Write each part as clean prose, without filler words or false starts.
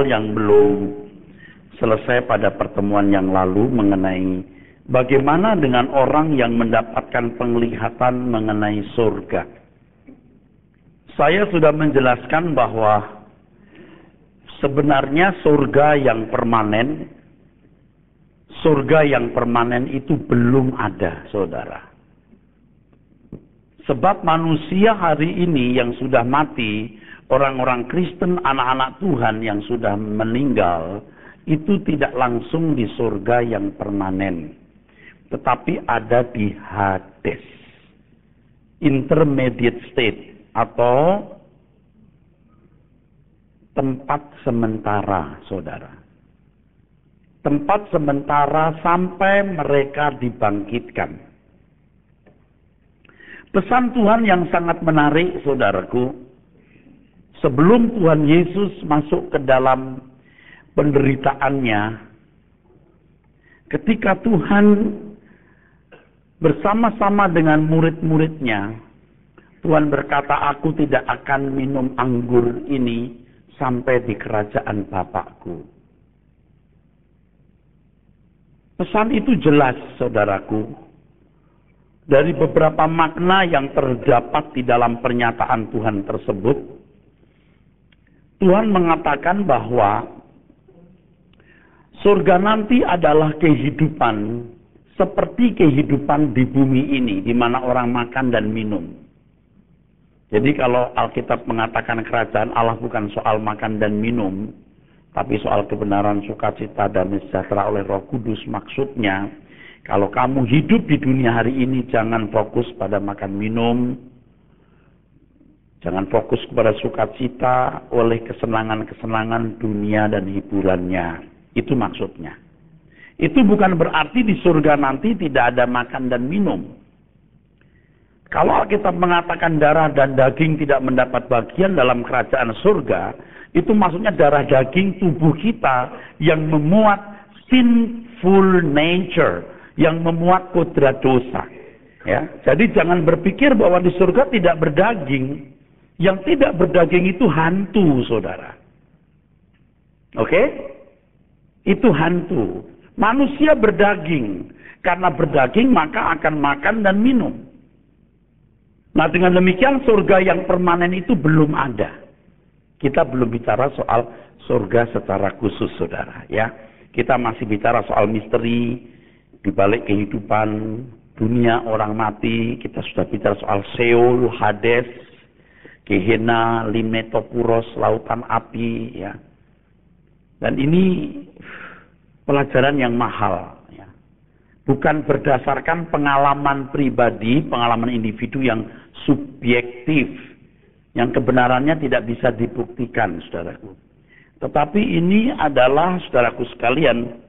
yang belum selesai pada pertemuan yang lalu mengenai bagaimana dengan orang yang mendapatkan penglihatan mengenai surga. Saya sudah menjelaskan bahwa sebenarnya surga yang permanen itu belum ada, saudara. Sebab manusia hari ini yang sudah mati, orang-orang Kristen, anak-anak Tuhan yang sudah meninggal, itu tidak langsung di surga yang permanen, tetapi ada di Hades, intermediate state, atau tempat sementara, saudara. Tempat sementara sampai mereka dibangkitkan. Pesan Tuhan yang sangat menarik, saudaraku. Sebelum Tuhan Yesus masuk ke dalam penderitaannya, ketika Tuhan bersama-sama dengan murid-muridnya, Tuhan berkata, "Aku tidak akan minum anggur ini sampai di kerajaan Bapakku." Pesan itu jelas, saudaraku. Dari beberapa makna yang terdapat di dalam pernyataan Tuhan tersebut, Tuhan mengatakan bahwa surga nanti adalah kehidupan seperti kehidupan di bumi ini, di mana orang makan dan minum. Jadi kalau Alkitab mengatakan kerajaan Allah bukan soal makan dan minum, tapi soal kebenaran, sukacita, dan sejahtera oleh Roh Kudus, maksudnya kalau kamu hidup di dunia hari ini, jangan fokus pada makan minum, jangan fokus kepada sukacita oleh kesenangan-kesenangan dunia dan hiburannya. Itu maksudnya. Itu bukan berarti di surga nanti tidak ada makan dan minum. Kalau Alkitab mengatakan darah dan daging tidak mendapat bagian dalam kerajaan surga, itu maksudnya darah daging tubuh kita yang memuat sinful nature, yang memuat kodrat dosa. Ya, jadi jangan berpikir bahwa di surga tidak berdaging. Yang tidak berdaging itu hantu, saudara. Oke? Itu hantu. Manusia berdaging. Karena berdaging maka akan makan dan minum. Nah, dengan demikian surga yang permanen itu belum ada. Kita belum bicara soal surga secara khusus, saudara. Ya, kita masih bicara soal misteri di balik kehidupan dunia orang mati. Kita sudah bicara soal Seol, Hades, Gehenna, Limnetopuros, lautan api. Ya, dan ini pelajaran yang mahal. Ya. Bukan berdasarkan pengalaman pribadi, pengalaman individu yang subjektif, yang kebenarannya tidak bisa dibuktikan, saudaraku. Tetapi ini adalah, saudaraku sekalian,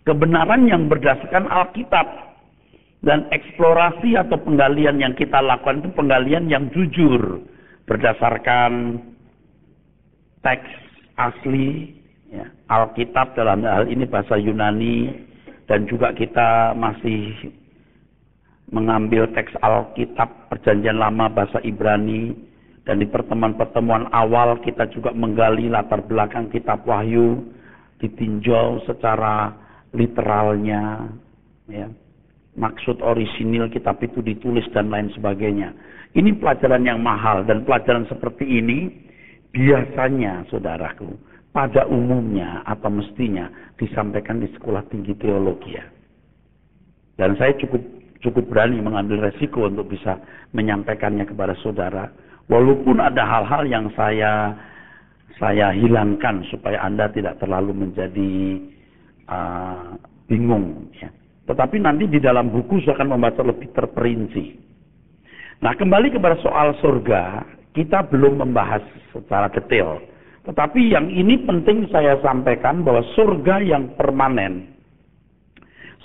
kebenaran yang berdasarkan Alkitab. Dan eksplorasi atau penggalian yang kita lakukan itu penggalian yang jujur. Berdasarkan teks asli, ya, Alkitab dalam hal ini bahasa Yunani. Dan juga kita masih mengambil teks Alkitab Perjanjian Lama bahasa Ibrani, dan di pertemuan-pertemuan awal kita juga menggali latar belakang kitab Wahyu, ditinjau secara literalnya, ya, maksud orisinil kitab itu ditulis dan lain sebagainya. Ini pelajaran yang mahal, dan pelajaran seperti ini biasanya, saudaraku, pada umumnya atau mestinya disampaikan di sekolah tinggi teologi. Ya. Dan saya cukup berani mengambil resiko untuk bisa menyampaikannya kepada saudara, walaupun ada hal-hal yang saya hilangkan supaya Anda tidak terlalu menjadi bingung. Ya. Tetapi nanti di dalam buku saya akan membaca lebih terperinci. Nah, kembali kepada soal surga, kita belum membahas secara detail. Tetapi yang ini penting saya sampaikan bahwa surga yang permanen,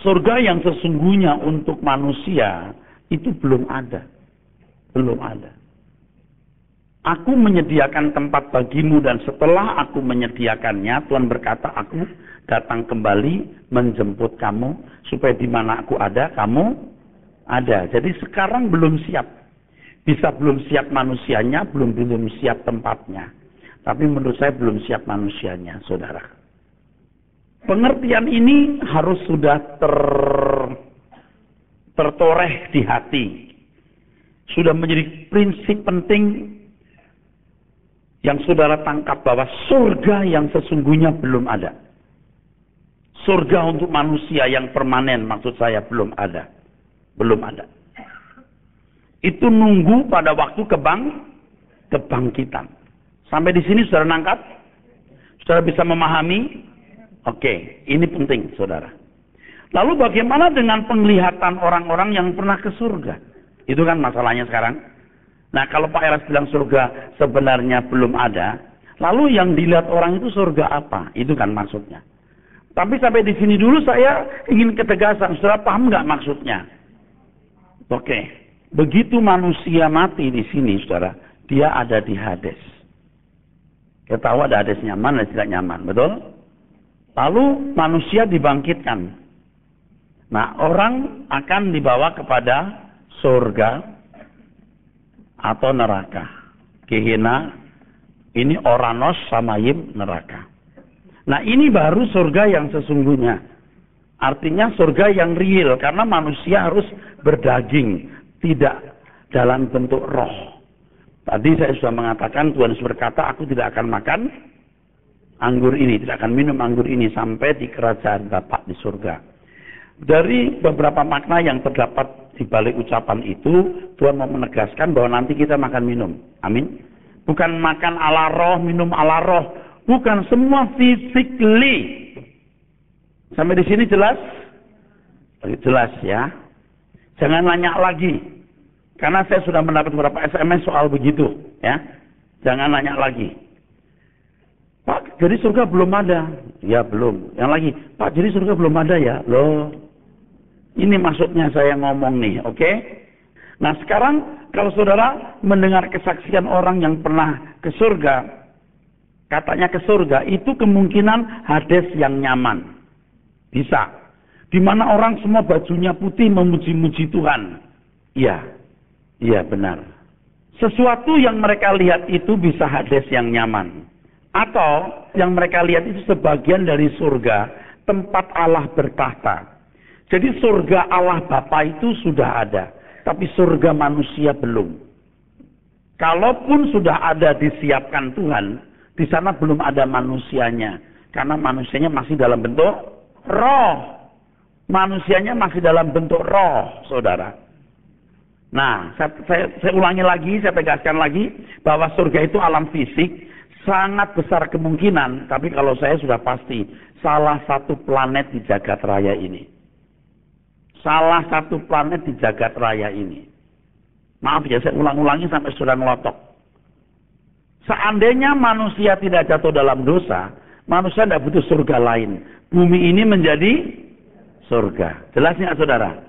surga yang sesungguhnya untuk manusia itu belum ada. Belum ada. Aku menyediakan tempat bagimu, dan setelah aku menyediakannya, Tuhan berkata, aku datang kembali menjemput kamu, supaya di mana aku ada, kamu ada. Jadi sekarang belum siap. Bisa belum siap manusianya, belum siap tempatnya. Tapi menurut saya belum siap manusianya, saudara. Pengertian ini harus sudah tertoreh di hati. Sudah menjadi prinsip penting yang saudara tangkap bahwa surga yang sesungguhnya belum ada. Surga untuk manusia yang permanen maksud saya belum ada. Belum ada. Itu nunggu pada waktu kebangkitan. Sampai di sini saudara nangkap? Saudara bisa memahami? Oke, ini penting saudara. Lalu bagaimana dengan penglihatan orang-orang yang pernah ke surga? Itu kan masalahnya sekarang. Nah kalau Pak Eras bilang surga sebenarnya belum ada. Lalu yang dilihat orang itu surga apa? Itu kan maksudnya. Tapi sampai di sini dulu saya ingin ketegasan. Saudara paham nggak maksudnya? Oke. Begitu manusia mati di sini, saudara, dia ada di Hades. Kita tahu ada Hades nyaman dan tidak nyaman, betul? Lalu manusia dibangkitkan. Nah, orang akan dibawa kepada surga atau neraka. Gehenna, ini Oranos Samayim neraka. Nah ini baru surga yang sesungguhnya. Artinya surga yang real. Karena manusia harus berdaging. Tidak dalam bentuk roh. Tadi saya sudah mengatakan, Tuhan Yesus berkata, aku tidak akan makan anggur ini. Tidak akan minum anggur ini sampai di kerajaan Bapa di surga. Dari beberapa makna yang terdapat di balik ucapan itu, Tuhan mau menegaskan bahwa nanti kita makan minum. Amin. Bukan makan ala roh, minum ala roh. Bukan semua physically. Sampai di sini jelas? Jelas ya. Jangan nanya lagi. Karena saya sudah mendapat beberapa SMS soal begitu. Ya. Jangan nanya lagi. Pak, jadi surga belum ada. Ya belum. Yang lagi, Pak, jadi surga belum ada ya? Loh. Ini maksudnya saya ngomong nih. Oke? Nah sekarang kalau saudara mendengar kesaksian orang yang pernah ke surga. Katanya ke surga, itu kemungkinan Hades yang nyaman. Bisa. Di mana orang semua bajunya putih memuji-muji Tuhan. Iya. Iya benar. Sesuatu yang mereka lihat itu bisa Hades yang nyaman. Atau yang mereka lihat itu sebagian dari surga, tempat Allah bertahta. Jadi surga Allah Bapa itu sudah ada. Tapi surga manusia belum. Kalaupun sudah ada disiapkan Tuhan, di sana belum ada manusianya. Karena manusianya masih dalam bentuk roh. Manusianya masih dalam bentuk roh, saudara. Nah, saya ulangi lagi, saya tegaskan lagi, bahwa surga itu alam fisik, sangat besar kemungkinan, tapi kalau saya sudah pasti, salah satu planet di jagat raya ini. Salah satu planet di jagat raya ini. Maaf ya, saya ulang-ulangi sampai sudah ngelotok. Seandainya manusia tidak jatuh dalam dosa, manusia tidak butuh surga lain. Bumi ini menjadi surga. Jelas nggak saudara?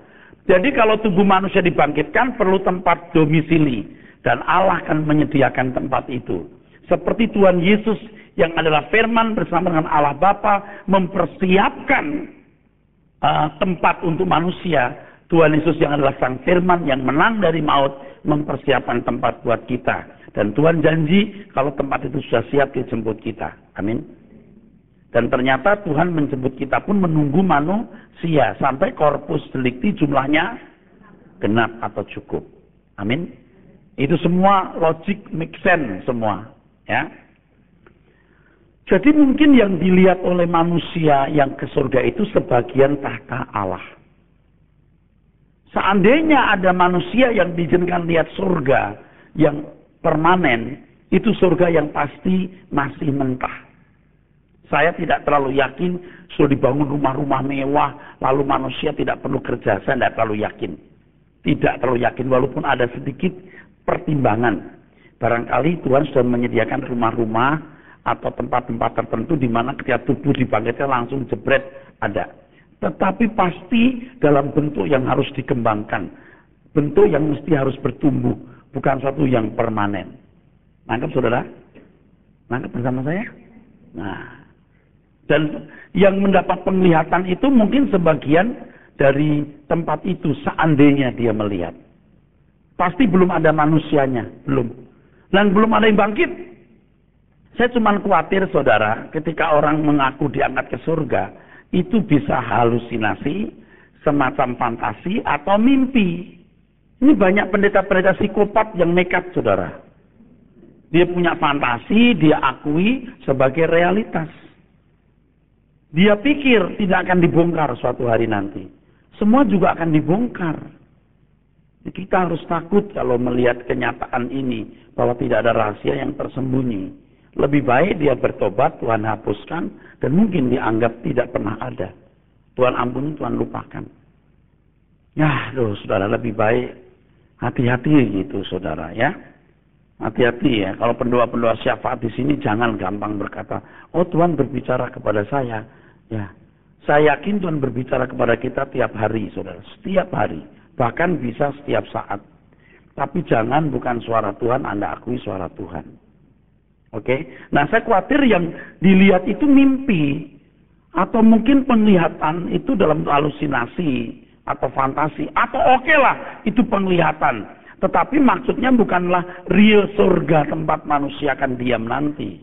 Jadi kalau tubuh manusia dibangkitkan perlu tempat domisili. Dan Allah akan menyediakan tempat itu. Seperti Tuhan Yesus yang adalah firman bersama dengan Allah Bapa mempersiapkan tempat untuk manusia. Tuhan Yesus yang adalah sang firman yang menang dari maut mempersiapkan tempat buat kita. Dan Tuhan janji kalau tempat itu sudah siap dijemput kita. Amin. Dan ternyata Tuhan menjemput kita pun menunggu manusia. Sampai korpus delikti jumlahnya genap atau cukup. Amin. Itu semua logik make sense semua. Ya. Jadi mungkin yang dilihat oleh manusia yang ke surga itu sebagian tahta Allah. Seandainya ada manusia yang diizinkan lihat surga yang permanen, itu surga yang pasti masih mentah. Saya tidak terlalu yakin sudah dibangun rumah-rumah mewah, lalu manusia tidak perlu kerja. Saya tidak terlalu yakin. Tidak terlalu yakin, walaupun ada sedikit pertimbangan. Barangkali Tuhan sudah menyediakan rumah-rumah atau tempat-tempat tertentu di mana ketika tubuh dibangkitkan langsung jebret ada. Tetapi pasti dalam bentuk yang harus dikembangkan. Bentuk yang mesti harus bertumbuh. Bukan suatu yang permanen. Nangkep saudara? Nangkep bersama saya? Nah. Dan yang mendapat penglihatan itu mungkin sebagian dari tempat itu seandainya dia melihat. Pasti belum ada manusianya. Belum. Dan belum ada yang bangkit. Saya cuma khawatir saudara, ketika orang mengaku diangkat ke surga, itu bisa halusinasi, semacam fantasi atau mimpi. Ini banyak pendeta-pendeta psikopat yang nekat saudara. Dia punya fantasi, dia akui sebagai realitas. Dia pikir tidak akan dibongkar suatu hari nanti. Semua juga akan dibongkar. Kita harus takut kalau melihat kenyataan ini, bahwa tidak ada rahasia yang tersembunyi. Lebih baik dia bertobat, Tuhan hapuskan, dan mungkin dianggap tidak pernah ada. Tuhan ampuni, Tuhan lupakan. Ya, saudara, lebih baik hati-hati gitu, saudara, ya. Hati-hati ya. Kalau pendoa-pendoa syafaat di sini jangan gampang berkata, oh Tuhan berbicara kepada saya. Ya, saya yakin Tuhan berbicara kepada kita tiap hari, saudara. Setiap hari, bahkan bisa setiap saat. Tapi jangan bukan suara Tuhan, Anda akui suara Tuhan. Oke, nah saya khawatir yang dilihat itu mimpi atau mungkin penglihatan itu dalam halusinasi atau fantasi atau oke lah itu penglihatan, tetapi maksudnya bukanlah real surga tempat manusia akan diam nanti.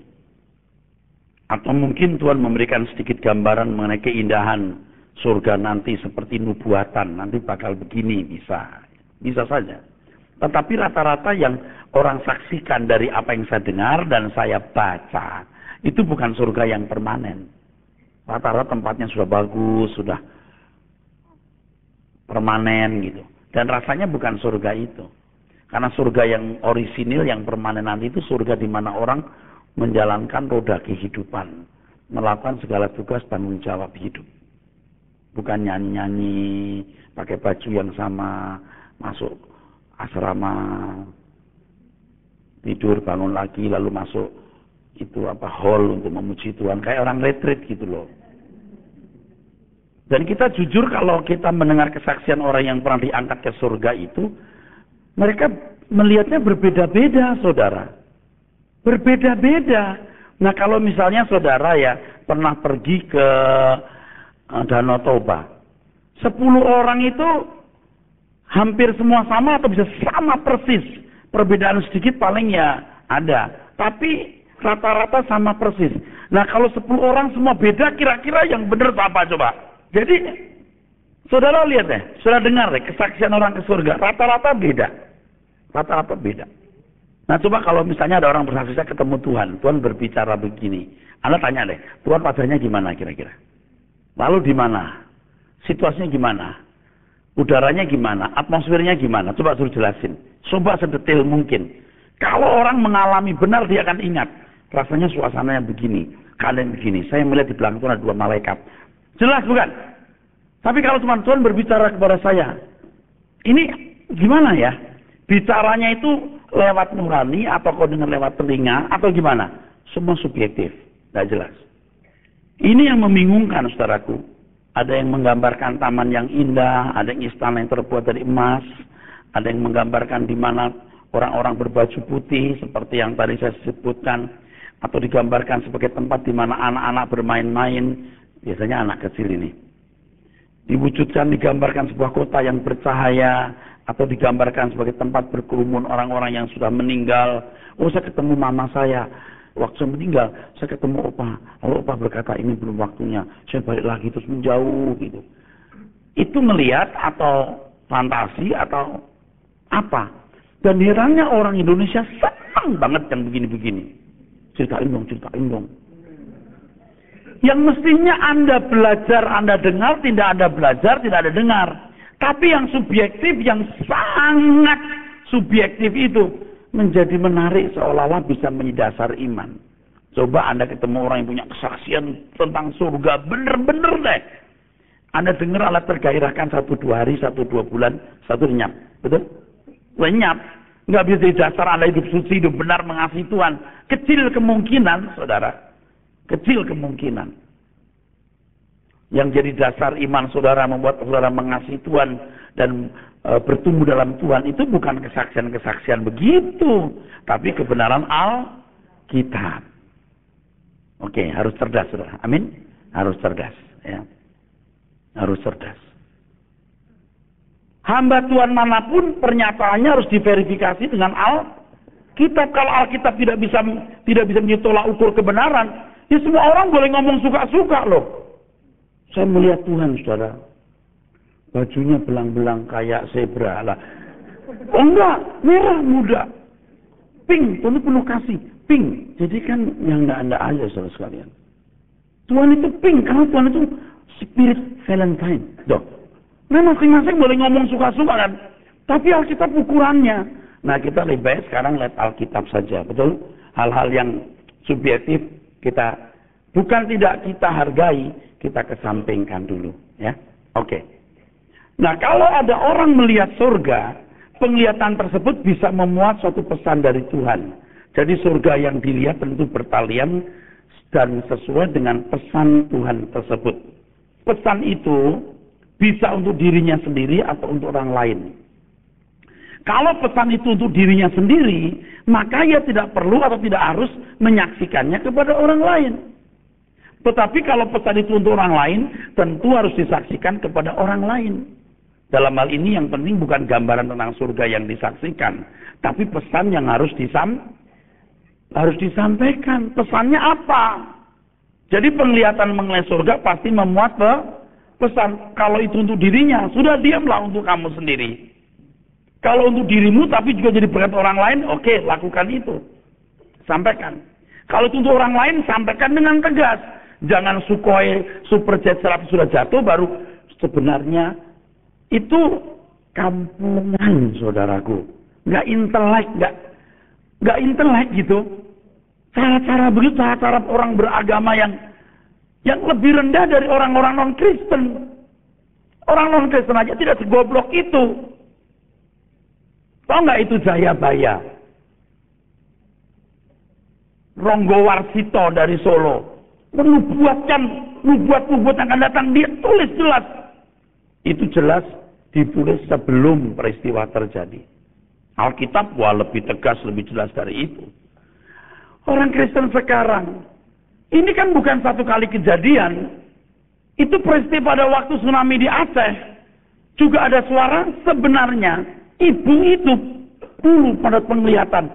Atau mungkin Tuhan memberikan sedikit gambaran mengenai keindahan surga nanti seperti nubuatan, nanti bakal begini, bisa saja. Tetapi rata-rata yang orang saksikan dari apa yang saya dengar dan saya baca, itu bukan surga yang permanen. Rata-rata tempatnya sudah bagus, sudah permanen gitu. Dan rasanya bukan surga itu. Karena surga yang orisinil, yang permanen nanti itu surga di mana orang menjalankan roda kehidupan. Melakukan segala tugas tanggung jawab hidup. Bukan nyanyi-nyanyi, pakai baju yang sama, masuk asrama, tidur, bangun lagi, lalu masuk hall untuk memuji Tuhan. Kayak orang retreat gitu loh. Dan kita jujur kalau kita mendengar kesaksian orang yang pernah diangkat ke surga itu, mereka melihatnya berbeda-beda, saudara. Berbeda-beda. Nah kalau misalnya saudara ya pernah pergi ke Danau Toba, 10 orang itu hampir semua sama atau bisa sama persis. Perbedaan sedikit paling ya ada. Tapi rata-rata sama persis. Nah kalau 10 orang semua beda, kira-kira yang benar apa coba? Jadi saudara lihat deh, saudara dengar deh kesaksian orang ke surga. Rata-rata beda. Rata-rata beda. Nah coba kalau misalnya ada orang bersaksi, saya ketemu Tuhan. Tuhan berbicara begini. Anda tanya deh, Tuhan wajahnya gimana kira-kira? Lalu di mana? Situasinya gimana? Udaranya gimana? Atmosfernya gimana? Coba suruh jelasin. Coba sedetail mungkin. Kalau orang mengalami benar, dia akan ingat. Rasanya suasananya begini. Keadaan begini. Saya melihat di belakang Tuhan ada 2 malaikat. Jelas bukan? Tapi kalau Tuhan berbicara kepada saya, ini gimana ya? Bicaranya itu lewat nurani, atau kau dengar lewat telinga, atau gimana? Semua subjektif. Tidak jelas. Ini yang membingungkan, saudaraku. Ada yang menggambarkan taman yang indah, ada yang istana yang terbuat dari emas, ada yang menggambarkan di mana orang-orang berbaju putih seperti yang tadi saya sebutkan, atau digambarkan sebagai tempat di mana anak-anak bermain-main, biasanya anak kecil ini. Diwujudkan, digambarkan sebuah kota yang bercahaya, atau digambarkan sebagai tempat berkerumun orang-orang yang sudah meninggal. Oh, saya ketemu mama saya. Waktu saya meninggal, saya ketemu opa. Lalu opa berkata, ini belum waktunya. Saya balik lagi terus menjauh gitu. Itu melihat atau fantasi atau apa. Dan herannya orang Indonesia senang banget yang begini-begini. Ceritain dong. Yang mestinya Anda belajar, Anda dengar, tidak Anda belajar, tidak Anda dengar. Tapi yang subjektif, yang sangat subjektif itu menjadi menarik, seolah-olah bisa menyedasar iman. Coba Anda ketemu orang yang punya kesaksian tentang surga, bener-bener deh. Anda dengar, Anda tergairahkan 1-2 hari, 1-2 bulan, 1 lenyap. Betul? Lenyap. Nggak bisa jadi dasar Anda hidup suci, hidup benar, mengasihi Tuhan. Kecil kemungkinan, saudara. Kecil kemungkinan. Yang jadi dasar iman saudara, membuat saudara mengasihi Tuhan dan bertumbuh dalam Tuhan, itu bukan kesaksian-kesaksian begitu, tapi kebenaran Alkitab. Oke, harus cerdas, saudara. Amin. Harus cerdas, ya. Harus cerdas. Hamba Tuhan manapun pernyataannya harus diverifikasi dengan Kitab, kalau Alkitab tidak bisa menjadi tolak ukur kebenaran, ya semua orang boleh ngomong suka-suka loh. Saya melihat Tuhan, saudara. Bajunya belang-belang kayak zebra lah. Oh enggak, merah muda. Pink, Tuhan penuh kasih. Pink. Jadi kan yang enggak aja, saudara sekalian. Tuhan itu pink, karena Tuhan itu Spirit Valentine. Dok. Nah, masing-masing boleh ngomong suka-suka kan. Tapi Alkitab ukurannya. Nah, kita lebih baik sekarang lihat Alkitab saja. Betul? Hal-hal yang subjektif kita bukan tidak kita hargai, kita kesampingkan dulu. Ya, oke. Nah, kalau ada orang melihat surga, penglihatan tersebut bisa memuat suatu pesan dari Tuhan. Jadi surga yang dilihat tentu bertalian dan sesuai dengan pesan Tuhan tersebut. Pesan itu bisa untuk dirinya sendiri atau untuk orang lain. Kalau pesan itu untuk dirinya sendiri, maka ia tidak perlu atau tidak harus menyaksikannya kepada orang lain. Tetapi kalau pesan itu untuk orang lain, tentu harus disaksikan kepada orang lain. Dalam hal ini yang penting bukan gambaran tentang surga yang disaksikan, tapi pesan yang harus disampaikan. Pesannya apa? Jadi penglihatan mengenai surga pasti memuat pesan. Kalau itu untuk dirinya, sudah diamlah untuk kamu sendiri. Kalau untuk dirimu tapi juga jadi berkat orang lain, oke, lakukan itu. Sampaikan. Kalau itu untuk orang lain, sampaikan dengan tegas. Jangan Sukhoi Superjet 100 sudah jatuh, baru sebenarnya itu kampungan, saudaraku. Nggak intelek gitu. Cara-cara begitu, cara-cara orang beragama yang lebih rendah dari orang-orang non-Kristen. Orang non-Kristen aja tidak segoblok itu. Tahu nggak itu Jayabaya? Ronggo Warsito dari Solo. Nubuat yang akan datang, dia tulis jelas. Itu jelas ditulis sebelum peristiwa terjadi. Alkitab lebih tegas, lebih jelas dari itu. Orang Kristen sekarang, ini kan bukan satu kali kejadian. Itu peristiwa pada waktu tsunami di Aceh. Juga ada suara sebenarnya. Ibu itu dulu pada penglihatan.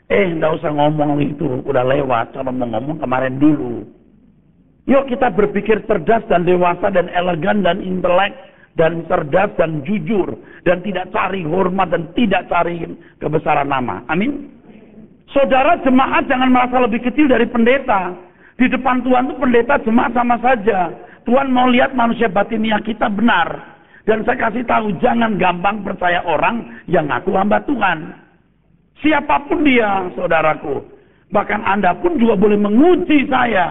Nggak usah ngomong itu. Udah lewat. Kalau mau ngomong kemarin dulu. Yuk kita berpikir cerdas dan dewasa dan elegan dan intelek. Dan cerdas dan jujur. Dan tidak cari hormat dan tidak cari kebesaran nama. Amin. Saudara jemaat jangan merasa lebih kecil dari pendeta. Di depan Tuhan itu pendeta jemaat sama saja. Tuhan mau lihat manusia batiniah kita benar. Dan saya kasih tahu, jangan gampang percaya orang yang ngaku hamba Tuhan. Siapapun dia, saudaraku. Bahkan Anda pun juga boleh menguji saya.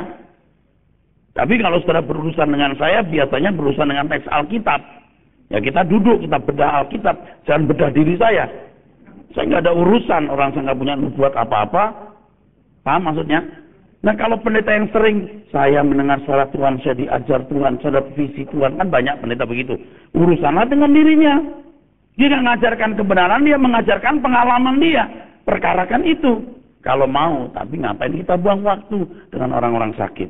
Tapi kalau saudara berurusan dengan saya, biasanya berurusan dengan teks Alkitab. Ya kita duduk, kita bedah Alkitab. Jangan bedah diri saya. Saya nggak ada urusan, orang saya nggak punya nubuat apa-apa. Paham maksudnya? Nah kalau pendeta yang sering, saya mendengar suara Tuhan, saya diajar Tuhan, saya dapat visi Tuhan, kan banyak pendeta begitu. Urusanlah dengan dirinya. Dia nggak mengajarkan kebenaran, dia mengajarkan pengalaman dia. Perkarakan itu. Kalau mau, tapi ngapain kita buang waktu dengan orang-orang sakit.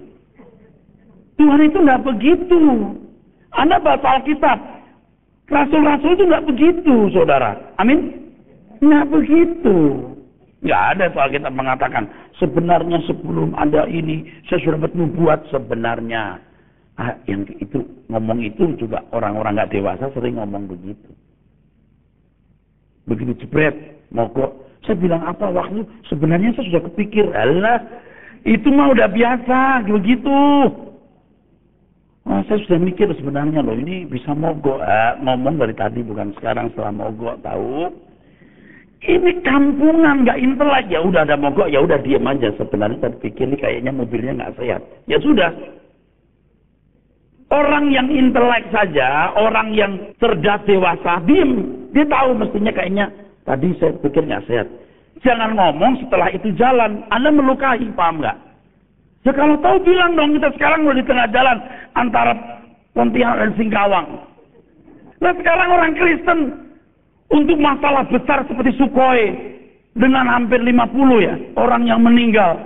Tuhan itu nggak begitu. Anda baca Alkitab. Rasul-rasul itu nggak begitu, saudara. Amin? Nggak begitu. Nggak ada tuh Alkitab mengatakan, sebenarnya sebelum ada ini, saya sudah bernubuat sebenarnya. Yang itu ngomong itu juga orang-orang nggak dewasa sering ngomong begitu. Begitu jebret, mogok. Saya bilang apa waktu? Sebenarnya saya sudah kepikir. Alah, itu mah udah biasa, begitu. Saya sudah mikir sebenarnya loh, ini bisa mogok. Ngomong dari tadi bukan sekarang setelah mogok, tahu? Ini kampungan, nggak intelek. Ya udah ada mogok, ya udah diam aja. Sebenarnya saya pikir ini kayaknya mobilnya nggak sehat. Ya sudah. Orang yang intelek saja, orang yang cerdas dewasa, diam. Dia tahu mestinya kayaknya tadi saya pikir nggak sehat. Jangan ngomong setelah itu jalan. Anda melukai, paham nggak? Ya kalau tahu bilang dong, kita sekarang udah di tengah jalan antara Pontianak dan Singkawang. Nah sekarang orang Kristen untuk masalah besar seperti Sukhoi dengan hampir 50 ya orang yang meninggal.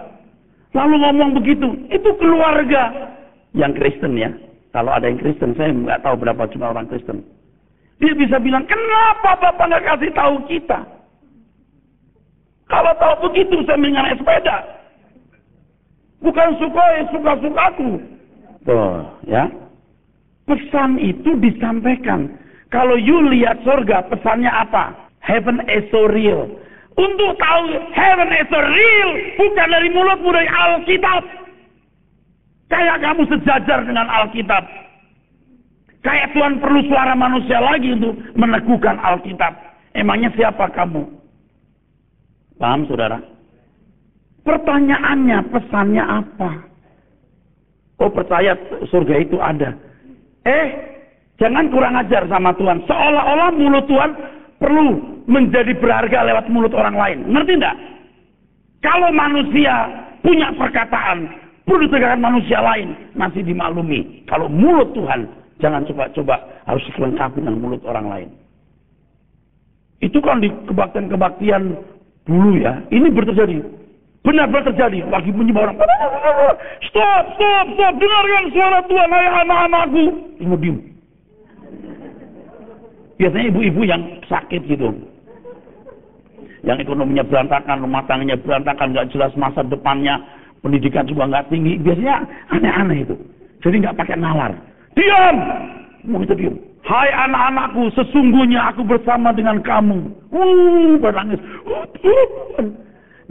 Lalu ngomong begitu, itu keluarga yang Kristen ya. Kalau ada yang Kristen, saya nggak tahu berapa jumlah orang Kristen. Dia bisa bilang, kenapa Bapak nggak kasih tahu kita? Kalau tahu begitu, saya mendingan naik sepeda. Bukan suka-sukaku. Tuh, ya. Pesan itu disampaikan. Kalau you lihat surga, pesannya apa? Heaven is so real. Untuk tahu heaven is so real, bukan dari mulutmu, dari Alkitab. Kayak kamu sejajar dengan Alkitab. Kayak Tuhan perlu suara manusia lagi untuk meneguhkan Alkitab. Emangnya siapa kamu? Paham, saudara? Pertanyaannya, pesannya apa? Oh, percaya surga itu ada. Jangan kurang ajar sama Tuhan. Seolah-olah mulut Tuhan perlu menjadi berharga lewat mulut orang lain. Ngerti enggak? Kalau manusia punya perkataan, perlu ditegakkan manusia lain, masih dimaklumi. Kalau mulut Tuhan, jangan coba-coba harus dilengkapi dengan mulut orang lain. Itu kan di kebaktian-kebaktian dulu ya. Ini terjadi. Benar-benar terjadi. Lagi menyembah orang. Stop. Dengarkan suara Tuhan, hai anak-anakku. Semua diem. Biasanya ibu-ibu yang sakit gitu. Yang ekonominya berantakan, rumah tangganya berantakan, nggak jelas masa depannya, pendidikan juga nggak tinggi. Biasanya aneh-aneh itu. Jadi nggak pakai nalar. Diam! Mau kita diam. Hai anak-anakku, sesungguhnya aku bersama dengan kamu. Berangis.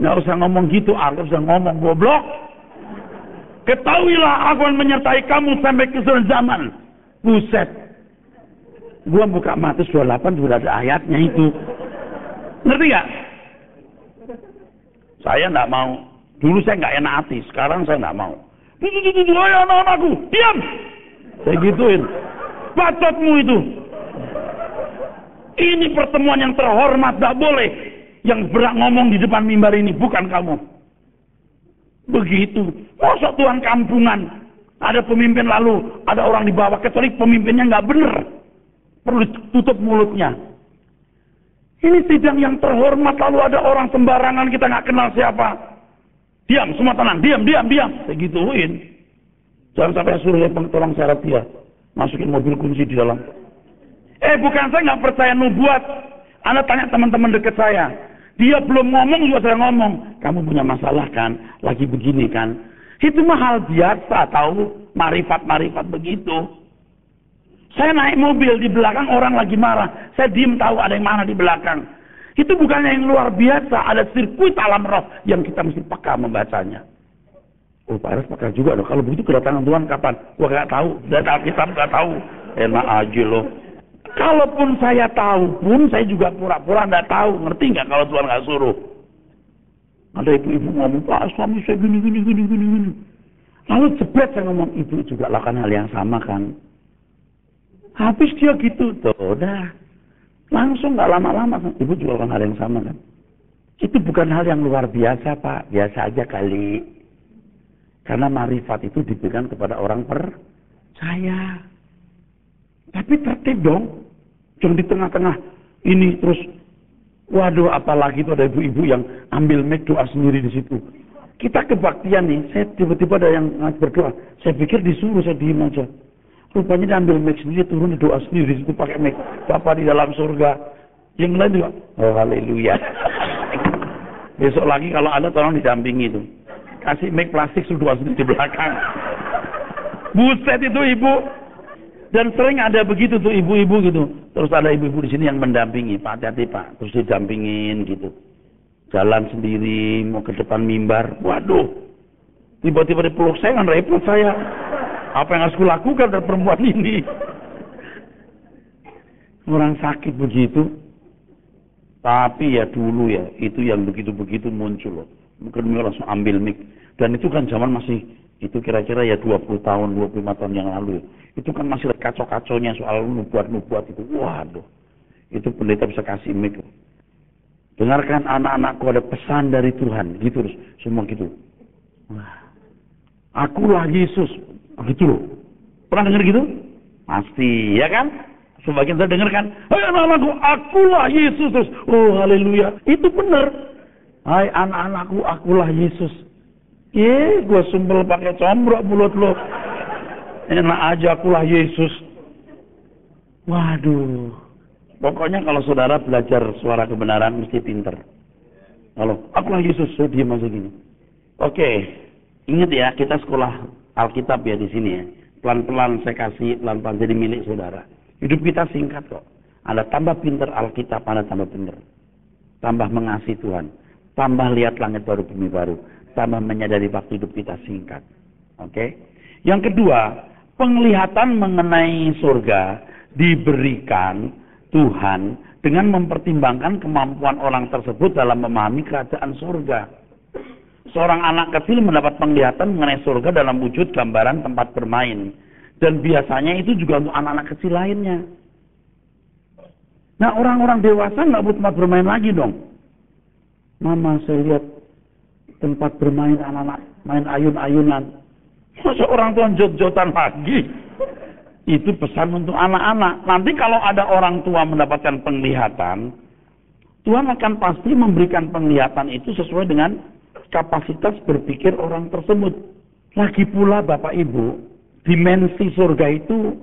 Nggak usah ngomong gitu, Arif usah ngomong goblok. Ketahuilah aku akan menyertai kamu sampai ke akhir zaman. Buset. Gua buka Matius 28 sudah ada ayatnya itu. Ngerti gak? Saya nggak mau. Dulu saya nggak enak hati, sekarang saya nggak mau. Hai anak-anakku, diam. Saya gituin. Bacotmu itu. Ini pertemuan yang terhormat, nggak boleh. Yang berak ngomong di depan mimbar ini bukan kamu. Begitu. Masa Tuhan kampungan. Ada pemimpin lalu ada orang di bawah, kecuali pemimpinnya nggak bener. Perlu tutup mulutnya. Ini sidang yang terhormat, lalu ada orang sembarangan, kita nggak kenal siapa. Diam, semua tenang. Diam. Saya gituin. Jangan sampai suruh tolong syarat dia. Masukin mobil kunci di dalam. Bukan, saya nggak percaya nubuat. Anda tanya teman-teman dekat saya. Dia belum ngomong juga saya ngomong. Kamu punya masalah kan? Lagi begini kan? Itu mah hal biasa, tahu? Marifat-marifat begitu. Saya naik mobil, di belakang orang lagi marah. Saya diem, tahu ada yang marah di belakang. Itu bukannya yang luar biasa. Ada sirkuit alam roh yang kita mesti peka membacanya. Oh, Pak Eres peka juga loh. Kalau begitu kedatangan Tuhan kapan? Gua nggak tahu. Dan Alkitab nggak tahu. Enak aja loh. Kalaupun saya tahu pun, saya juga pura-pura nggak tahu. Ngerti nggak kalau Tuhan nggak suruh? Ada ibu-ibu ngomong, Pak, suami saya gini. Lalu jebret saya ngomong, ibu juga lakukan hal yang sama kan? Habis dia gitu, tuh udah. Langsung nggak lama-lama, ibu juga lakukan hal yang sama kan? Itu bukan hal yang luar biasa, Pak. Biasa aja kali. Karena marifat itu diberikan kepada orang percaya. Tapi tertib dong. Jangan di tengah-tengah ini terus. Waduh, apalagi itu ada ibu-ibu yang ambil mic doa sendiri di situ. Kita kebaktian nih. Saya tiba-tiba ada yang berdoa. Saya pikir disuruh, saya diem aja. Rupanya dia ambil mic sendiri, turun doa sendiri di situ pakai mic. Bapa di dalam surga. Yang lain juga. Oh, haleluya. Besok lagi kalau ada tolong didampingi itu. Kasih mic plastik suruh doa sendiri di belakang. Buset itu ibu. Dan sering ada begitu tuh ibu-ibu gitu. Terus ada ibu-ibu di sini yang mendampingi. Pak, hati-hati Pak. Terus didampingin gitu. Jalan sendiri, mau ke depan mimbar. Waduh. Tiba-tiba dipeluk saya, kan repot saya. Apa yang harus kulakukan dari perempuan ini? Orang sakit begitu. Tapi ya dulu ya, itu yang begitu-begitu muncul loh. Mungkin langsung ambil mic. Dan itu kan zaman masih, itu kira-kira ya 20 tahun, 25 tahun yang lalu. Itu kan masih kacau-kacaunya soal nubuat-nubuat itu. Waduh. Itu pendeta bisa kasih mic. Dengarkan anak-anakku, ada pesan dari Tuhan. Gitu terus. Semua gitu. Wah. Akulah Yesus. Gitu loh. Pernah dengar gitu? Pasti, ya kan? Sebagian saya dengar kan. Hai anak-anakku, akulah Yesus. Terus, oh haleluya. Itu benar. Hai anak-anakku, akulah Yesus. Gue sumpel pakai combrok mulut lo. Enak aja, akulah Yesus. Waduh. Pokoknya kalau saudara belajar suara kebenaran mesti pinter. Halo, akulah Yesus, saya diam aja gini. Oke, ingat ya, kita sekolah Alkitab ya di sini ya. Pelan-pelan saya kasih, pelan-pelan jadi milik saudara. Hidup kita singkat kok. Anda tambah pinter Alkitab, Anda tambah pinter. Tambah mengasihi Tuhan. Tambah lihat langit baru, bumi baru. Tambah menyadari waktu hidup kita singkat. Oke. Yang kedua, penglihatan mengenai surga diberikan Tuhan dengan mempertimbangkan kemampuan orang tersebut dalam memahami kerajaan surga. Seorang anak kecil mendapat penglihatan mengenai surga dalam wujud gambaran tempat bermain. Dan biasanya itu juga untuk anak-anak kecil lainnya. Nah, orang-orang dewasa nggak butuh tempat bermain lagi dong. Mama, saya lihat tempat bermain anak-anak main ayun-ayunan. Masa orang tua jot-jotan lagi? Itu pesan untuk anak-anak. Nanti kalau ada orang tua mendapatkan penglihatan, Tuhan akan pasti memberikan penglihatan itu sesuai dengan kapasitas berpikir orang tersebut. Lagi pula Bapak Ibu, dimensi surga itu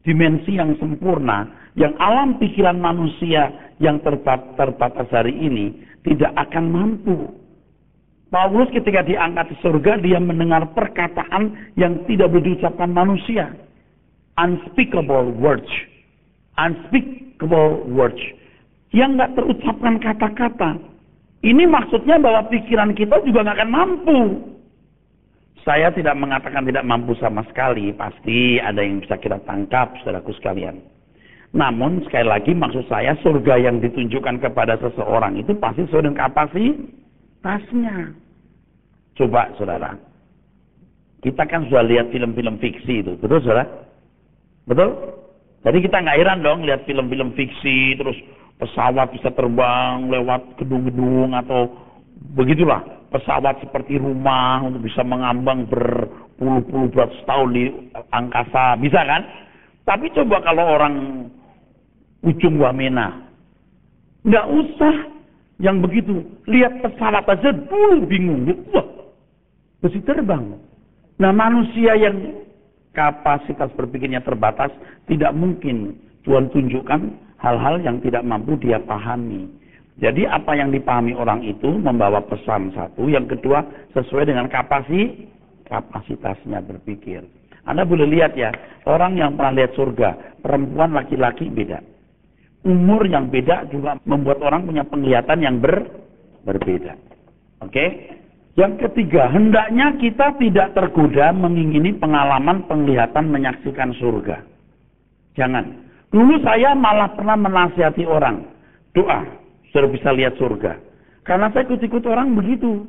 dimensi yang sempurna, yang alam pikiran manusia yang terbatas hari ini tidak akan mampu. Paulus ketika diangkat di surga, dia mendengar perkataan yang tidak boleh diucapkan manusia. Unspeakable words. Unspeakable words. Yang nggak terucapkan kata-kata. Ini maksudnya bahwa pikiran kita juga nggak akan mampu. Saya tidak mengatakan tidak mampu sama sekali. Pasti ada yang bisa kita tangkap, saudaraku sekalian. Namun sekali lagi maksud saya surga yang ditunjukkan kepada seseorang itu pasti sesuai dengan kapasitasnya. Coba saudara. Kita kan sudah lihat film-film fiksi itu. Betul saudara? Betul? Jadi kita nggak heran dong lihat film-film fiksi terus pesawat bisa terbang lewat gedung-gedung atau begitulah. Pesawat seperti rumah untuk bisa mengambang berpuluh-puluh beratus tahun di angkasa. Bisa kan? Tapi coba kalau orang ujung Wamena. Nggak usah yang begitu. Lihat pesawat aja dulu bingung. Wah, mesti terbang. Nah manusia yang kapasitas berpikirnya terbatas, tidak mungkin Tuhan tunjukkan hal-hal yang tidak mampu dia pahami. Jadi apa yang dipahami orang itu membawa pesan satu, yang kedua sesuai dengan kapasitasnya berpikir. Anda boleh lihat ya, orang yang pernah lihat surga, perempuan laki-laki beda. Umur yang beda juga membuat orang punya penglihatan yang berbeda. Oke? Yang ketiga, hendaknya kita tidak tergoda mengingini pengalaman penglihatan menyaksikan surga. Jangan. Dulu saya malah pernah menasihati orang. Doa, sudah bisa lihat surga. Karena saya ikut-ikut orang begitu.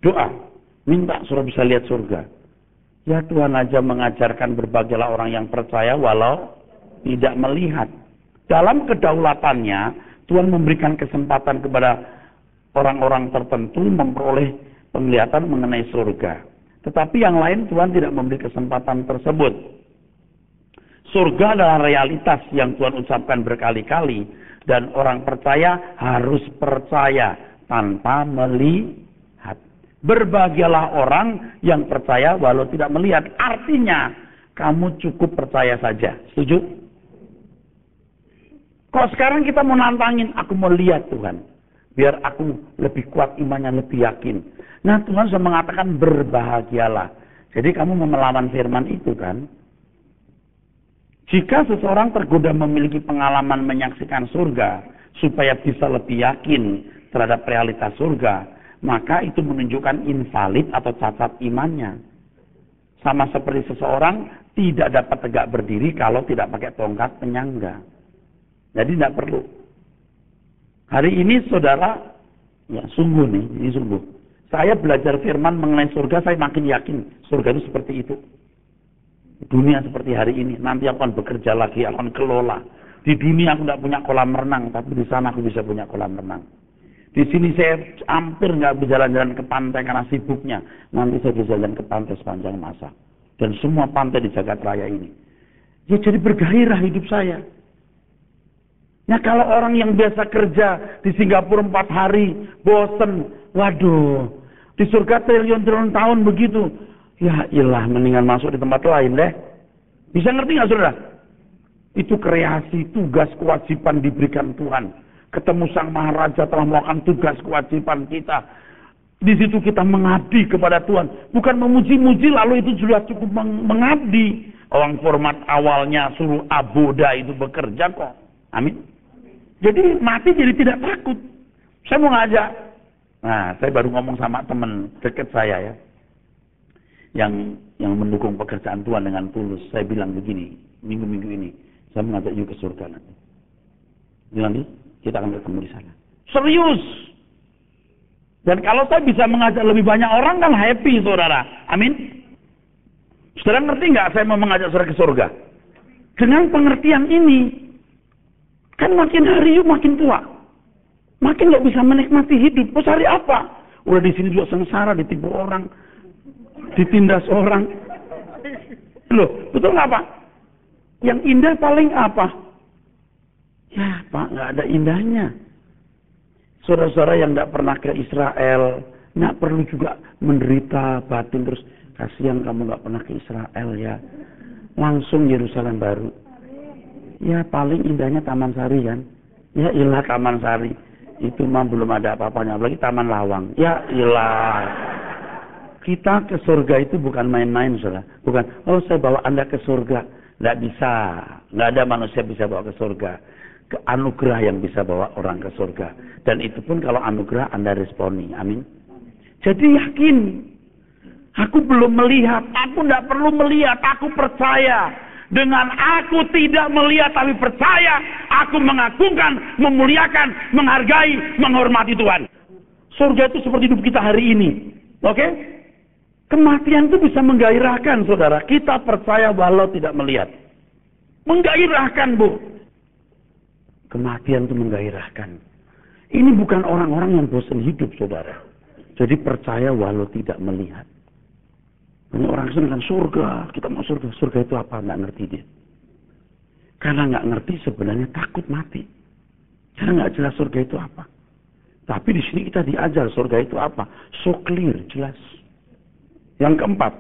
Doa, minta sudah bisa lihat surga. Ya Tuhan aja mengajarkan berbagailah orang yang percaya walau tidak melihat. Dalam kedaulatannya, Tuhan memberikan kesempatan kepada orang-orang tertentu memperoleh penglihatan mengenai surga. Tetapi yang lain Tuhan tidak memberi kesempatan tersebut. Surga adalah realitas yang Tuhan ucapkan berkali-kali. Dan orang percaya harus percaya tanpa melihat. Berbahagialah orang yang percaya walau tidak melihat. Artinya kamu cukup percaya saja. Setuju? Kok sekarang kita mau nantangin, aku mau lihat Tuhan. Biar aku lebih kuat imannya, lebih yakin. Nah Tuhan sudah mengatakan berbahagialah. Jadi kamu mau melawan firman itu kan. Jika seseorang tergoda memiliki pengalaman menyaksikan surga. Supaya bisa lebih yakin terhadap realitas surga. Maka itu menunjukkan invalid atau cacat imannya. Sama seperti seseorang tidak dapat tegak berdiri kalau tidak pakai tongkat penyangga. Jadi tidak perlu. Hari ini saudara, ya sungguh nih, ini sungguh. Saya belajar firman mengenai surga, saya makin yakin surga itu seperti itu. Dunia seperti hari ini, nanti aku akan bekerja lagi, aku akan kelola. Di dunia aku tidak punya kolam renang, tapi di sana aku bisa punya kolam renang. Di sini saya hampir nggak bisa jalan-jalan ke pantai karena sibuknya. Nanti saya bisa jalan ke pantai sepanjang masa. Dan semua pantai di jagat raya ini. Ya jadi bergairah hidup saya. Nah kalau orang yang biasa kerja di Singapura 4 hari, bosen, waduh, di surga triliun-triliun tahun begitu, ya ilah mendingan masuk di tempat lain deh. Bisa ngerti nggak saudara? Itu kreasi, tugas, kewajiban diberikan Tuhan. Ketemu Sang Maharaja telah melakukan tugas kewajiban kita. Di situ kita mengabdi kepada Tuhan. Bukan memuji-muji lalu itu sudah cukup mengabdi. Orang format awalnya suruh aboda itu bekerja kok. Amin. Jadi mati jadi tidak takut. Saya mau ngajak. Nah, saya baru ngomong sama teman dekat saya ya. Yang mendukung pekerjaan Tuhan dengan tulus. Saya bilang begini, minggu-minggu ini. Saya mengajak you ke surga nanti. Nanti kita akan ketemu di sana. Serius. Dan kalau saya bisa mengajak lebih banyak orang kan happy saudara. Amin. Saudara ngerti nggak saya mau mengajak saudara ke surga? Dengan pengertian ini, kan makin hari you makin tua. Makin nggak bisa menikmati hidup. Mau cari apa? Udah di sini juga sengsara, ditipu orang, ditindas orang. Loh, betul nggak Pak? Yang indah paling apa? Ya Pak, nggak ada indahnya. Saudara-saudara yang nggak pernah ke Israel, nggak perlu juga menderita batin terus. Kasihan kamu nggak pernah ke Israel ya. Langsung Yerusalem baru. Ya paling indahnya Taman Sari kan. Ya ilah Taman Sari. Itu mah belum ada apa-apanya. Apalagi Taman Lawang. Ya ilah. Kita ke surga itu bukan main-main saudara. Bukan, oh saya bawa Anda ke surga. Nggak bisa. Nggak ada manusia bisa bawa ke surga. Ke anugerah yang bisa bawa orang ke surga. Dan itu pun kalau anugerah Anda responi. Amin. Jadi yakin. Aku belum melihat. Aku tidak perlu melihat. Aku percaya. Dengan aku tidak melihat tapi percaya. Aku mengagungkan, memuliakan, menghargai, menghormati Tuhan. Surga itu seperti hidup kita hari ini. Oke? Kematian itu bisa menggairahkan saudara. Kita percaya walau tidak melihat. Menggairahkan Bu. Kematian itu menggairahkan. Ini bukan orang-orang yang bosan hidup, saudara. Jadi percaya walau tidak melihat. Banyak orang senang surga, kita mau surga. Surga itu apa? Nggak ngerti dia. Karena nggak ngerti sebenarnya takut mati. Karena nggak jelas surga itu apa. Tapi di sini kita diajar surga itu apa. So clear, jelas. Yang keempat,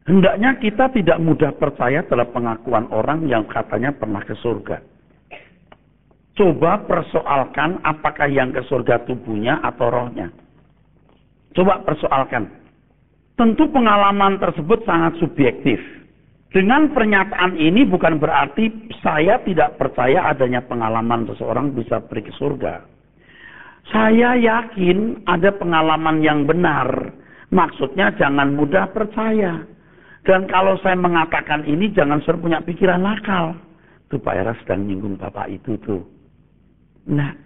hendaknya kita tidak mudah percaya terhadap pengakuan orang yang katanya pernah ke surga. Coba persoalkan apakah yang ke surga tubuhnya atau rohnya. Coba persoalkan. Tentu pengalaman tersebut sangat subjektif. Dengan pernyataan ini bukan berarti saya tidak percaya adanya pengalaman seseorang bisa pergi ke surga. Saya yakin ada pengalaman yang benar. Maksudnya jangan mudah percaya. Dan kalau saya mengatakan ini jangan selalu punya pikiran nakal. Tuh Pak Era sedang nyinggung Bapak itu tuh. Nah,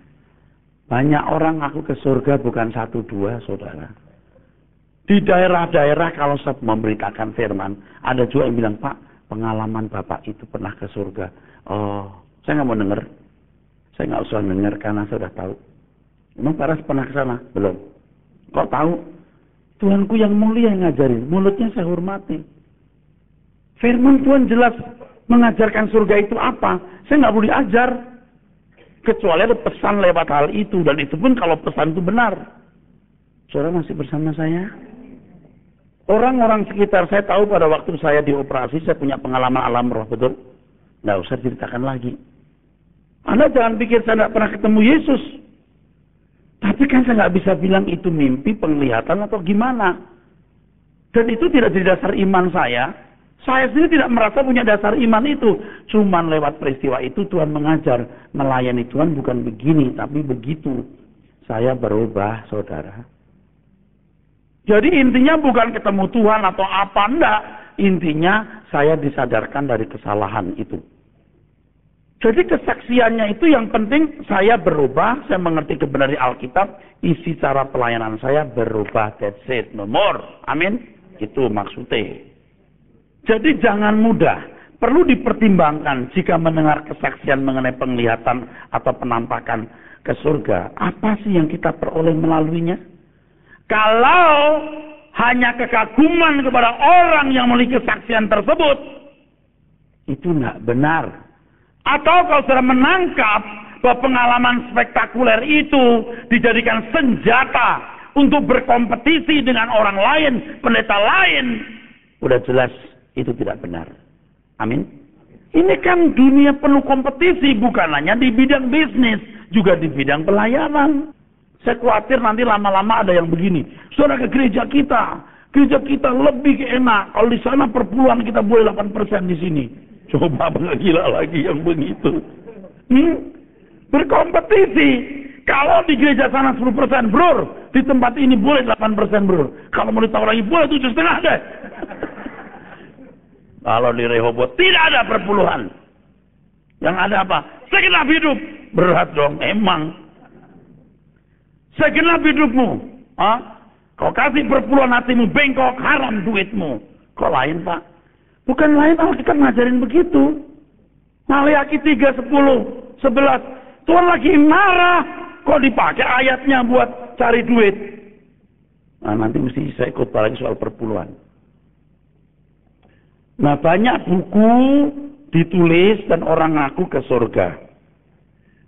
banyak orang aku ke surga bukan 1-2 saudara. Di daerah-daerah kalau saya memberitakan firman, ada juga yang bilang, Pak, pengalaman Bapak itu pernah ke surga. Oh, saya nggak mau dengar. Saya nggak usah dengar karena saya sudah tahu. Emang Pak Ras pernah ke sana? Belum. Kok tahu? Tuhanku yang mulia yang ngajarin. Mulutnya saya hormati. Firman Tuhan jelas mengajarkan surga itu apa. Saya nggak boleh ajar. Kecuali ada pesan lewat hal itu. Dan itu pun kalau pesan itu benar. Saudara masih bersama saya? Orang-orang sekitar saya tahu pada waktu saya dioperasi, saya punya pengalaman alam roh, betul? Nggak usah ceritakan lagi. Anda jangan pikir saya nggak pernah ketemu Yesus. Tapi kan saya nggak bisa bilang itu mimpi, penglihatan, atau gimana. Dan itu tidak jadi dasar iman saya. Saya sendiri tidak merasa punya dasar iman itu. Cuman lewat peristiwa itu Tuhan mengajar. Melayani Tuhan bukan begini, tapi begitu. Saya berubah, saudara. Jadi intinya bukan ketemu Tuhan atau apa, enggak. Intinya saya disadarkan dari kesalahan itu. Jadi kesaksiannya itu yang penting saya berubah, saya mengerti kebenaran Alkitab, isi cara pelayanan saya berubah, that's it, no more. Amin. Itu maksudnya. Jadi jangan mudah, perlu dipertimbangkan jika mendengar kesaksian mengenai penglihatan atau penampakan ke surga. Apa sih yang kita peroleh melaluinya? Kalau hanya kekaguman kepada orang yang memiliki kesaksian tersebut, itu tidak benar. Atau kalau sudah menangkap bahwa pengalaman spektakuler itu dijadikan senjata untuk berkompetisi dengan orang lain, pendeta lain, udah jelas itu tidak benar. Amin. Ini kan dunia penuh kompetisi, bukan hanya di bidang bisnis, juga di bidang pelayanan. Saya khawatir nanti lama-lama ada yang begini. Saudara, ke gereja kita lebih enak. Kalau di sana perpuluhan kita boleh 8% di sini. Coba gila lagi yang begitu. Berkompetisi. Kalau di gereja sana 10%, bro, di tempat ini boleh 8%, bro. Kalau mau ditawar lagi boleh 7,5 deh. Kalau di Rehoboth tidak ada perpuluhan. Yang ada apa? Segenap hidup. Berat dong, emang. Segenap hidupmu. Kau kasih perpuluhan hatimu, bengkok, haram duitmu. Kok lain, Pak? Bukan lain, Alkitab ngajarin begitu. Maleakhi 3, 10, 11. Tuhan lagi marah. Kok dipakai ayatnya buat cari duit? Nah, nanti mesti saya ikut lagi soal perpuluhan. Nah, banyak buku ditulis dan orang ngaku ke surga.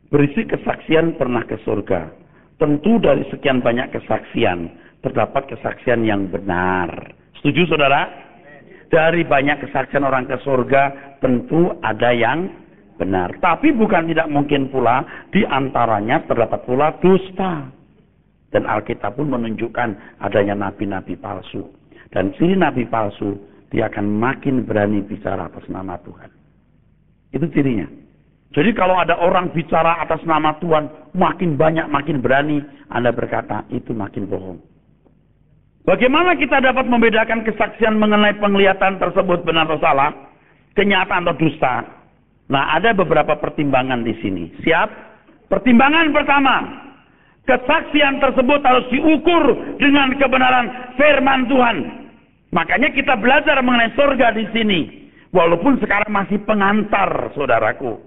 Berisi kesaksian pernah ke surga. Tentu dari sekian banyak kesaksian, terdapat kesaksian yang benar. Setuju, saudara? Dari banyak kesaksian orang ke surga, tentu ada yang benar. Tapi bukan tidak mungkin pula, di antaranya terdapat pula dusta. Dan Alkitab pun menunjukkan adanya nabi-nabi palsu. Dan ciri nabi palsu, dia akan makin berani bicara atas nama Tuhan. Itu cirinya. Jadi kalau ada orang bicara atas nama Tuhan, makin banyak, makin berani, Anda berkata, itu makin bohong. Bagaimana kita dapat membedakan kesaksian mengenai penglihatan tersebut benar atau salah, kenyataan atau dusta? Nah, ada beberapa pertimbangan di sini. Siap? Pertimbangan pertama, kesaksian tersebut harus diukur dengan kebenaran firman Tuhan. Makanya kita belajar mengenai surga di sini. Walaupun sekarang masih pengantar, saudaraku.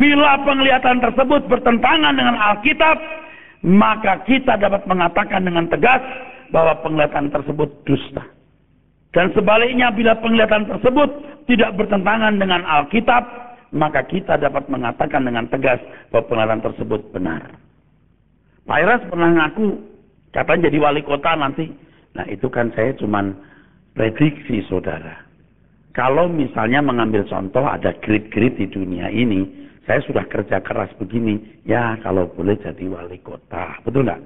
Bila penglihatan tersebut bertentangan dengan Alkitab, maka kita dapat mengatakan dengan tegas bahwa penglihatan tersebut dusta. Dan sebaliknya, bila penglihatan tersebut tidak bertentangan dengan Alkitab, maka kita dapat mengatakan dengan tegas bahwa penglihatan tersebut benar. Pak Iras pernah ngaku, katanya jadi wali kota nanti. Nah, itu kan saya cuman prediksi, saudara. Kalau misalnya mengambil contoh, ada grid-grid di dunia ini, saya sudah kerja keras begini, ya kalau boleh jadi wali kota. Betul nggak?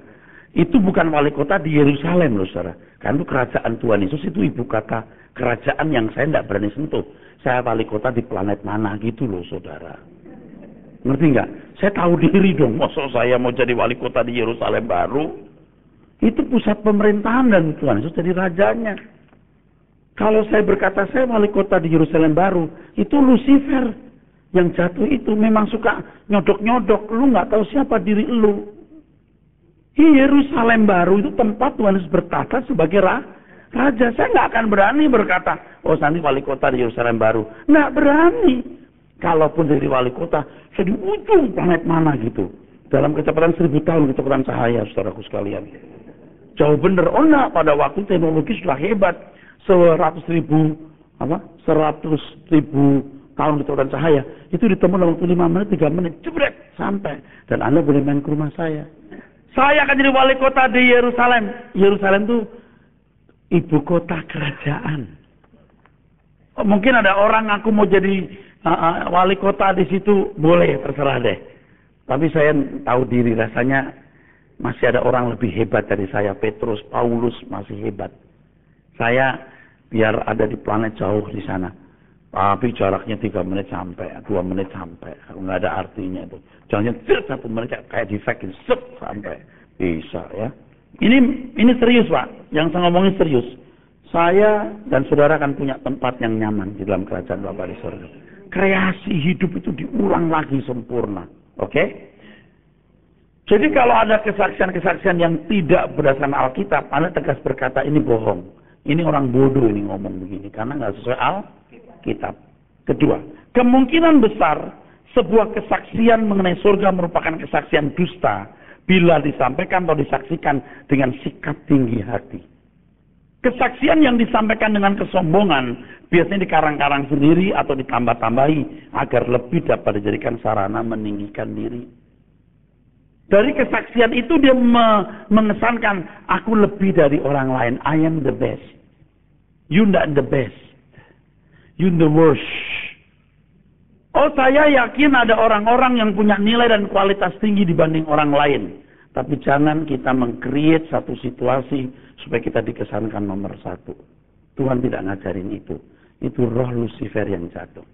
Itu bukan wali kota di Yerusalem loh, saudara. Karena itu kerajaan Tuhan Yesus, itu ibu kata kerajaan yang saya tidak berani sentuh. Saya wali kota di planet mana gitu loh, saudara. Ngerti nggak? Saya tahu diri dong, masa saya mau jadi wali kota di Yerusalem baru. Itu pusat pemerintahan dan Tuhan Yesus jadi rajanya. Kalau saya berkata saya wali kota di Yerusalem baru, itu Lucifer. Yang jatuh itu memang suka nyodok-nyodok. Lu nggak tahu siapa diri lu. Yerusalem baru itu tempat Tuhan Yesus bertata sebagai raja. Saya nggak akan berani berkata, oh nanti wali kota di Yerusalem baru. Nggak berani. Kalaupun jadi wali kota, saya di ujung planet mana gitu. Dalam kecepatan 1000 tahun kecepatan cahaya, saudaraku sekalian. Jauh bener. Oh enggak, pada waktu teknologi sudah hebat. 100.000 tahun kecepatan cahaya, itu ditemu dalam waktu 5 menit, 3 menit, jebret, sampai. Dan Anda boleh main ke rumah saya. Saya akan jadi wali kota di Yerusalem. Yerusalem itu ibu kota kerajaan. Mungkin ada orang aku mau jadi wali kota di situ, boleh, terserah deh. Tapi saya tahu diri, rasanya masih ada orang lebih hebat dari saya. Petrus, Paulus masih hebat. Saya biar ada di planet jauh di sana. Tapi jaraknya 3 menit sampai, 2 menit sampai. Nggak ada artinya itu. Jangan 1 menit kayak di vacuum, sampai. Bisa ya. Ini serius, Pak. Yang saya ngomongin serius. Saya dan saudara akan punya tempat yang nyaman di dalam kerajaan Bapa di surga. Kreasi hidup itu diulang lagi sempurna. Oke? Jadi kalau ada kesaksian-kesaksian yang tidak berdasarkan Alkitab, Anda tegas berkata ini bohong. Ini orang bodoh ini ngomong begini. Karena nggak sesuai Alkitab. Kedua, kemungkinan besar sebuah kesaksian mengenai surga merupakan kesaksian dusta bila disampaikan atau disaksikan dengan sikap tinggi hati. Kesaksian yang disampaikan dengan kesombongan biasanya dikarang-karang sendiri atau ditambah-tambahi agar lebih dapat dijadikan sarana meninggikan diri. Dari kesaksian itu dia mengesankan aku lebih dari orang lain. I am the best. You not the best. You the worst. Oh, saya yakin ada orang-orang yang punya nilai dan kualitas tinggi dibanding orang lain. Tapi jangan kita meng-create satu situasi supaya kita dikesankan nomor satu. Tuhan tidak ngajarin itu. Itu roh Lucifer yang jatuh.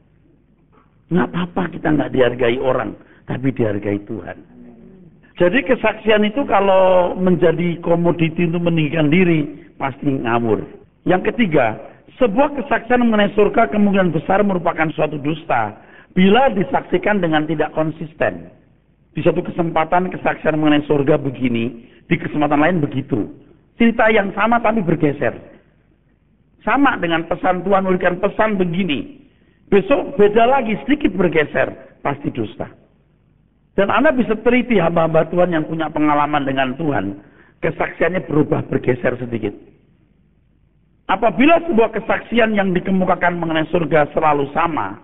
Nggak apa-apa kita nggak dihargai orang, tapi dihargai Tuhan. Jadi kesaksian itu kalau menjadi komoditi untuk meninggikan diri, pasti ngawur. Yang ketiga, sebuah kesaksian mengenai surga kemungkinan besar merupakan suatu dusta bila disaksikan dengan tidak konsisten. Di satu kesempatan kesaksian mengenai surga begini, di kesempatan lain begitu. Cerita yang sama tapi bergeser. Sama dengan pesan Tuhan memberikan pesan begini. Besok beda lagi, sedikit bergeser. Pasti dusta. Dan Anda bisa teliti hamba-hamba Tuhan yang punya pengalaman dengan Tuhan. Kesaksiannya berubah bergeser sedikit. Apabila sebuah kesaksian yang dikemukakan mengenai surga selalu sama,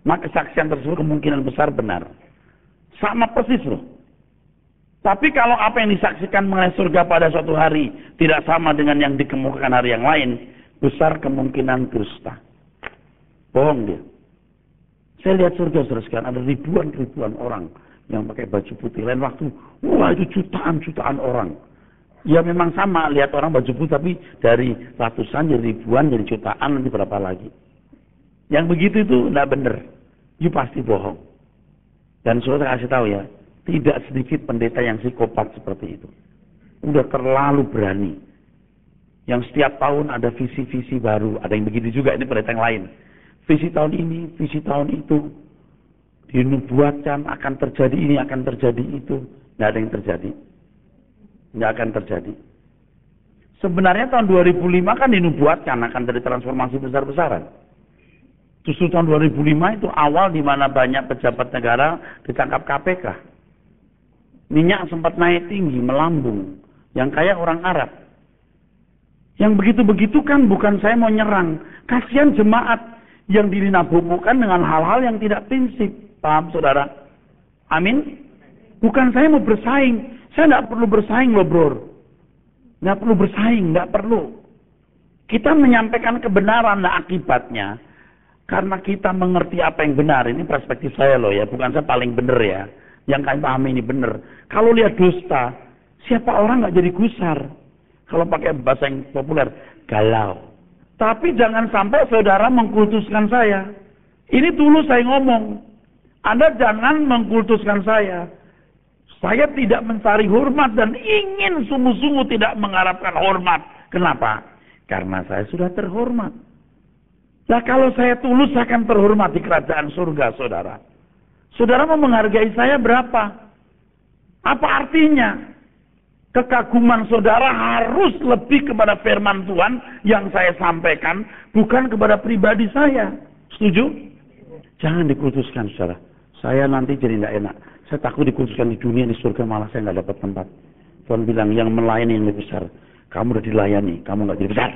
maka kesaksian tersebut kemungkinan besar benar. Sama persis loh. Tapi kalau apa yang disaksikan mengenai surga pada suatu hari tidak sama dengan yang dikemukakan hari yang lain, besar kemungkinan dusta. Bohong dia. Saya lihat surga sekarang ada ribuan orang yang pakai baju putih. Lain waktu, wah itu jutaan orang. Ya memang sama, lihat orang baju putih tapi dari ratusan jadi ribuan jadi jutaan, nanti berapa lagi. Yang begitu itu tidak benar. Itu pasti bohong. Dan saudara kasih tahu ya, tidak sedikit pendeta yang psikopat seperti itu. Udah terlalu berani. Yang setiap tahun ada visi-visi baru. Ada yang begitu juga, ini pendeta yang lain. Visi tahun ini, visi tahun itu. Dinubuatkan akan terjadi ini, akan terjadi itu. Tidak ada yang terjadi. Tidak akan terjadi. Sebenarnya tahun 2005 kan dinubuatkan akan terjadi transformasi besar-besaran. Justru tahun 2005 itu awal di mana banyak pejabat negara ditangkap KPK. Minyak sempat naik tinggi, melambung. Yang kaya orang Arab. Yang begitu-begitu kan bukan saya mau nyerang. Kasihan jemaat yang dinabumukan dengan hal-hal yang tidak prinsip. Paham saudara? Amin? Bukan saya mau bersaing. Saya tidak perlu bersaing loh bro. Tidak perlu bersaing, tidak perlu. Kita menyampaikan kebenaran, nah akibatnya. Karena kita mengerti apa yang benar. Ini perspektif saya loh ya. Bukan saya paling benar ya. Yang kalian pahami ini benar. Kalau lihat dusta, siapa orang nggak jadi gusar. Kalau pakai bahasa yang populer, galau. Tapi jangan sampai saudara mengkultuskan saya. Ini tulus saya ngomong. Anda jangan mengkultuskan saya. Saya tidak mencari hormat dan ingin sungguh-sungguh tidak mengharapkan hormat. Kenapa? Karena saya sudah terhormat. Nah kalau saya tulus saya akan terhormat di kerajaan surga, saudara. Saudara mau menghargai saya berapa? Apa artinya? Kekaguman saudara harus lebih kepada firman Tuhan yang saya sampaikan, bukan kepada pribadi saya. Setuju? Jangan dikultuskan, saudara. Saya nanti jadi tidak enak. Saya takut dikultuskan di dunia, di surga malah saya nggak dapat tempat. Tuhan bilang yang melayani yang lebih besar. Kamu udah dilayani, kamu nggak jadi besar.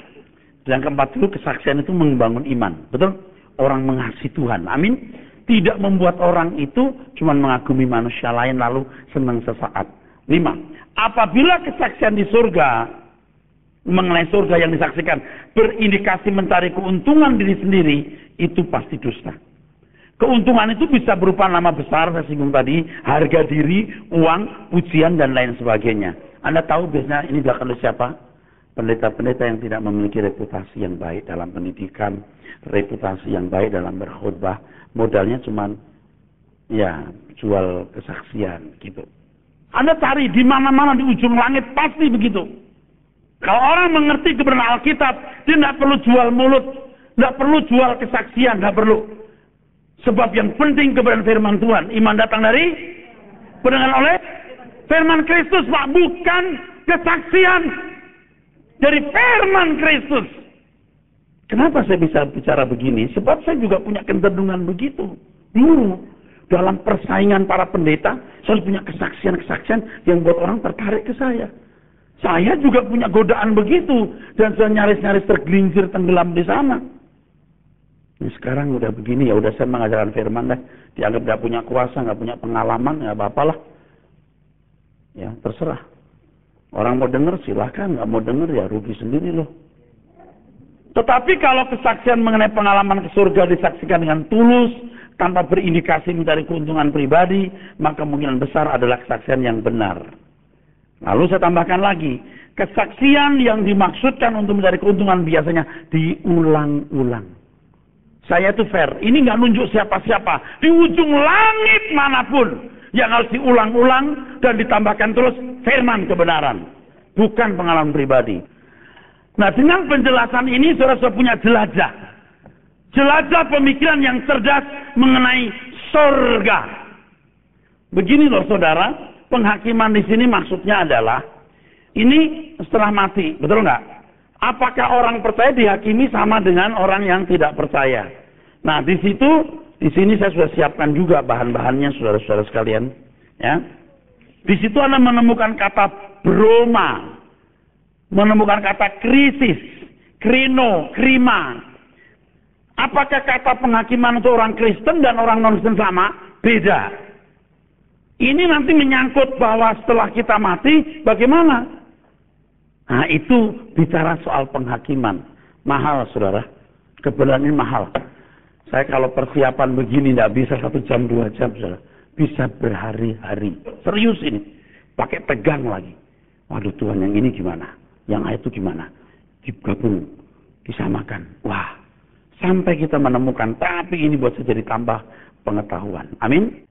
Yang keempat itu kesaksian itu membangun iman. Betul? Orang mengasihi Tuhan. Amin. Tidak membuat orang itu cuma mengagumi manusia lain lalu senang sesaat. 5. Apabila kesaksian di surga mengenai surga yang disaksikan berindikasi mencari keuntungan diri sendiri, itu pasti dusta. Keuntungan itu bisa berupa nama besar, saya singgung tadi, harga diri, uang, pujian, dan lain sebagainya. Anda tahu biasanya ini dilakukan oleh siapa? Pendeta-pendeta yang tidak memiliki reputasi yang baik dalam pendidikan, reputasi yang baik dalam berkhutbah, modalnya cuma ya jual kesaksian gitu. Anda cari di mana-mana di ujung langit pasti begitu. Kalau orang mengerti kebenaran Alkitab, dia tidak perlu jual mulut, tidak perlu jual kesaksian, tidak perlu. Sebab yang penting kebenaran firman Tuhan, iman datang dari pendengaran oleh firman Kristus, Pak, bukan kesaksian. Dari firman Kristus. Kenapa saya bisa bicara begini? Sebab saya juga punya kecenderungan begitu. Dulu, dalam persaingan para pendeta, saya punya kesaksian-kesaksian yang buat orang tertarik ke saya. Saya juga punya godaan begitu. Dan saya nyaris-nyaris tergelincir tenggelam di sana. Ini sekarang udah begini, ya udah saya mengajarkan firman deh. Dianggap gak punya kuasa, gak punya pengalaman, ya apa-apalah. Ya, terserah. Orang mau dengar silahkan, nggak mau dengar ya rugi sendiri loh. Tetapi kalau kesaksian mengenai pengalaman ke surga disaksikan dengan tulus, tanpa berindikasi mencari keuntungan pribadi, maka kemungkinan besar adalah kesaksian yang benar. Lalu saya tambahkan lagi, kesaksian yang dimaksudkan untuk mencari keuntungan biasanya diulang-ulang. Saya itu fair, ini nggak nunjuk siapa-siapa. Di ujung langit manapun yang harus diulang-ulang dan ditambahkan terus firman kebenaran. Bukan pengalaman pribadi. Nah, dengan penjelasan ini saudara punya jelajah. Jelajah pemikiran yang cerdas mengenai surga. Begini loh saudara, penghakiman di sini maksudnya adalah ini setelah mati, betul nggak? Apakah orang percaya dihakimi sama dengan orang yang tidak percaya? Nah, di sini saya sudah siapkan juga bahan-bahannya saudara-saudara sekalian, ya. Di situ Anda menemukan kata broma, menemukan kata krisis, krino, krima. Apakah kata penghakiman untuk orang Kristen dan orang non-Kristen sama? Beda. Ini nanti menyangkut bahwa setelah kita mati, bagaimana? Nah, itu bicara soal penghakiman. Mahal, saudara. Kebenaran ini mahal. Saya kalau persiapan begini tidak bisa 1 jam, 2 jam, saudara. Bisa berhari-hari. Serius ini. Pakai tegang lagi. Waduh Tuhan, yang ini gimana? Yang itu gimana? Digabung, disamakan. Wah. Sampai kita menemukan, tapi ini buat saya jadi tambah pengetahuan. Amin.